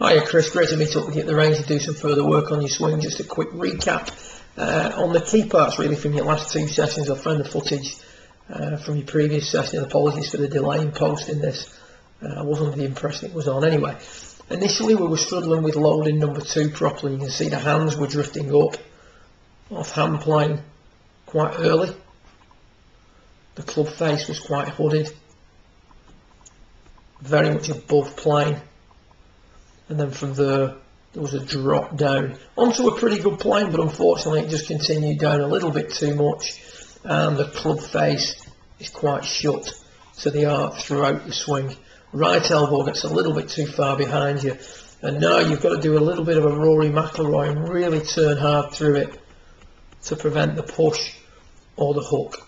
Hiya Chris, great to meet up with you at the range to do some further work on your swing. Just a quick recap on the key parts really from your last two sessions. I found the footage from your previous session, and apologies for the delay in posting this. I wasn't under the impression it was on anyway. Initially we were struggling with loading number 2 properly. You can see the hands were drifting up off hand plane quite early. The club face was quite hooded, very much above plane. And then from there was a drop down onto a pretty good plane, but unfortunately it just continued down a little bit too much, and the club face is quite shut to the arc throughout the swing. Right elbow gets a little bit too far behind you, and now you've got to do a little bit of a Rory McIlroy and really turn hard through it to prevent the push or the hook.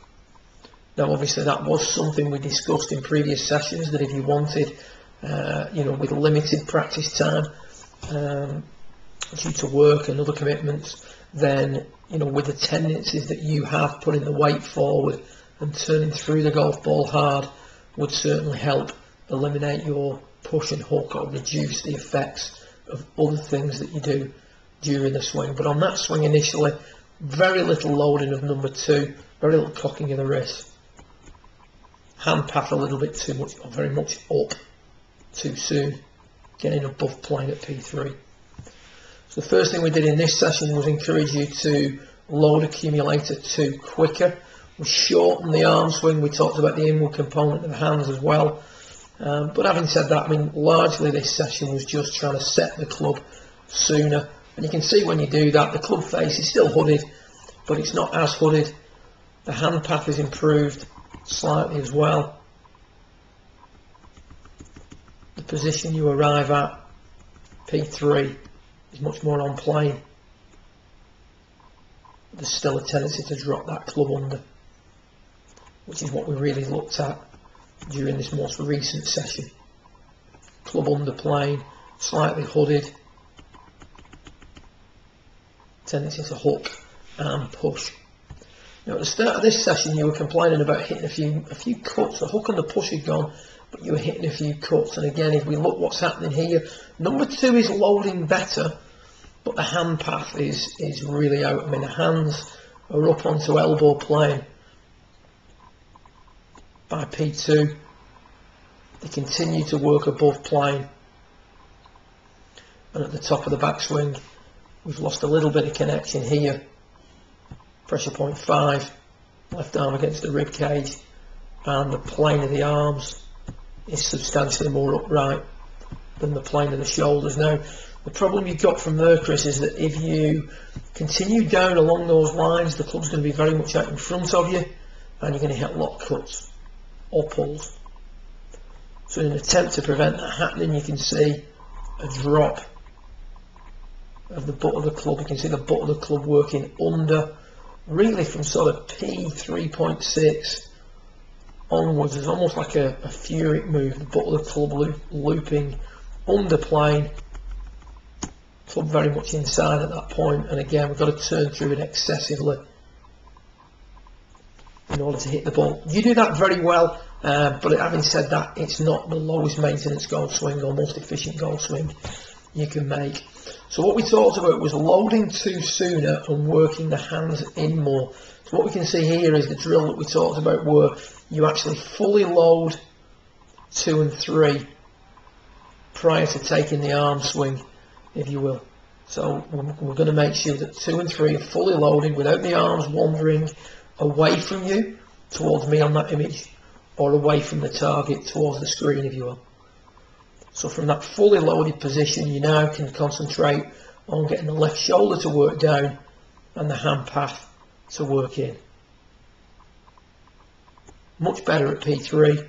Now obviously that was something we discussed in previous sessions, that if you wanted with limited practice time due to work and other commitments, then with the tendencies that you have, putting the weight forward and turning through the golf ball hard would certainly help eliminate your push and hook or reduce the effects of other things that you do during the swing. But on that swing initially, very little loading of number 2, very little cocking of the wrist, hand path a little bit too much or very much up too soon, getting above plane at P3. So the first thing we did in this session was encourage you to load accumulator 2 quicker. We shortened the arm swing. We talked about the inward component of the hands as well. But having said that, I mean, largely this session was just trying to set the club sooner. And you can see when you do that, the club face is still hooded, but it's not as hooded. The hand path is improved slightly as well. The position you arrive at, P3, is much more on plane. There's still a tendency to drop that club under, which is what we really looked at during this most recent session. Club under plane, slightly hooded, tendency to hook and push. Now at the start of this session you were complaining about hitting a few cuts. The hook and the push had gone, but you were hitting a few cuts. And again, if we look what's happening here, number 2 is loading better, but the hand path is really out. I mean, the hands are up onto elbow plane by P2. They continue to work above plane, and at the top of the backswing we've lost a little bit of connection here. Pressure point 5, left arm against the rib cage, and the plane of the arms is substantially more upright than the plane of the shoulders. Now the problem you've got from there, Chris, is that if you continue down along those lines, the club's going to be very much out in front of you, and you're going to hit a lot of cuts or pulls. So in an attempt to prevent that happening, you can see a drop of the butt of the club. You can see the butt of the club working under, really from sort of P3.6 onwards. It's almost like a Furyk move. The butt of the club looping under plane, club very much inside at that point, and again we've got to turn through it excessively in order to hit the ball. You do that very well, but having said that, it's not the lowest maintenance golf swing or most efficient golf swing you can make. So what we talked about was loading 2 sooner and working the hands in more. So what we can see here is the drill that we talked about, where you actually fully load 2 and 3 prior to taking the arm swing, if you will. So we're going to make sure that 2 and 3 are fully loaded without the arms wandering away from you towards me on that image, or away from the target towards the screen, if you will. So from that fully loaded position, you now can concentrate on getting the left shoulder to work down and the hand path to work in. Much better at P3.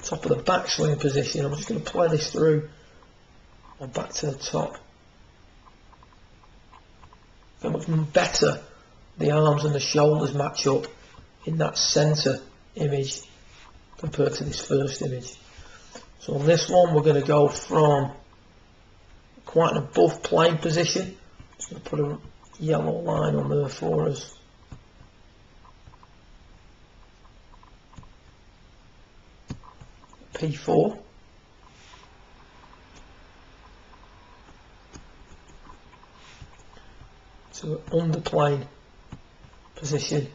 Top of the backswing position, I'm just going to play this through and back to the top. How much better the arms and the shoulders match up in that centre image compared to this first image. So on this one we're going to go from quite an above plane position. Just going to put a yellow line on there for us. P4. So under plane position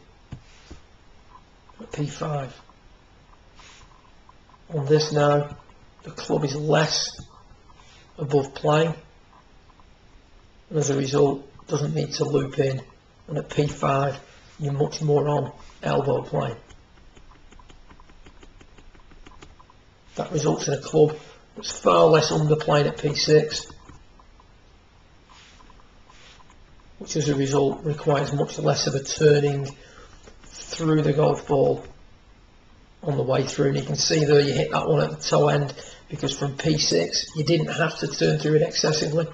at P5. On this now, the club is less above plane, and as a result doesn't need to loop in, and at P5 you're much more on elbow plane. That results in a club that's far less under plane at P6, which as a result requires much less of a turning through the golf ball on the way through. And you can see there you hit that one at the toe end, because from P6 you didn't have to turn through it excessively,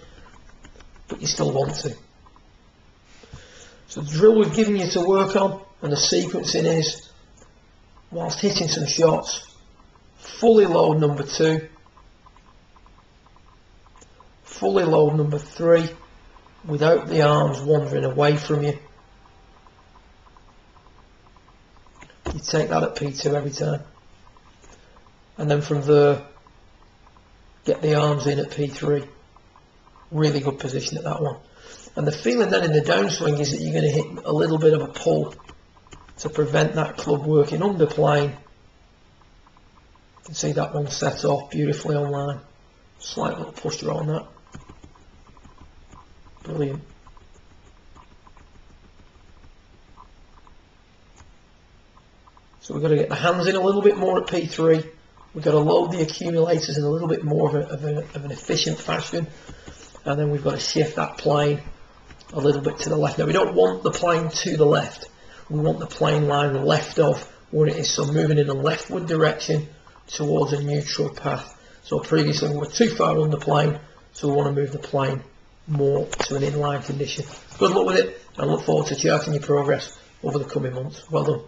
but you still want to. So the drill we've given you to work on and the sequencing is, whilst hitting some shots, fully load number 2, fully load number 3 without the arms wandering away from you. You take that at P2 every time, and then from there get the arms in at P3. Really good position at that one. And the feeling then in the downswing is that you're going to hit a little bit of a pull to prevent that club working under plane. You can see that one set off beautifully online. Slight little push draw on that. Brilliant. So we've got to get the hands in a little bit more at P3. We've got to load the accumulators in a little bit more of an efficient fashion. And then we've got to shift that plane a little bit to the left. Now we don't want the plane to the left. We want the plane line left of where it is. So moving in a leftward direction towards a neutral path. So previously we were too far on the plane, so we want to move the plane more to an inline condition. Good luck with it, and I look forward to charting your progress over the coming months. Well done.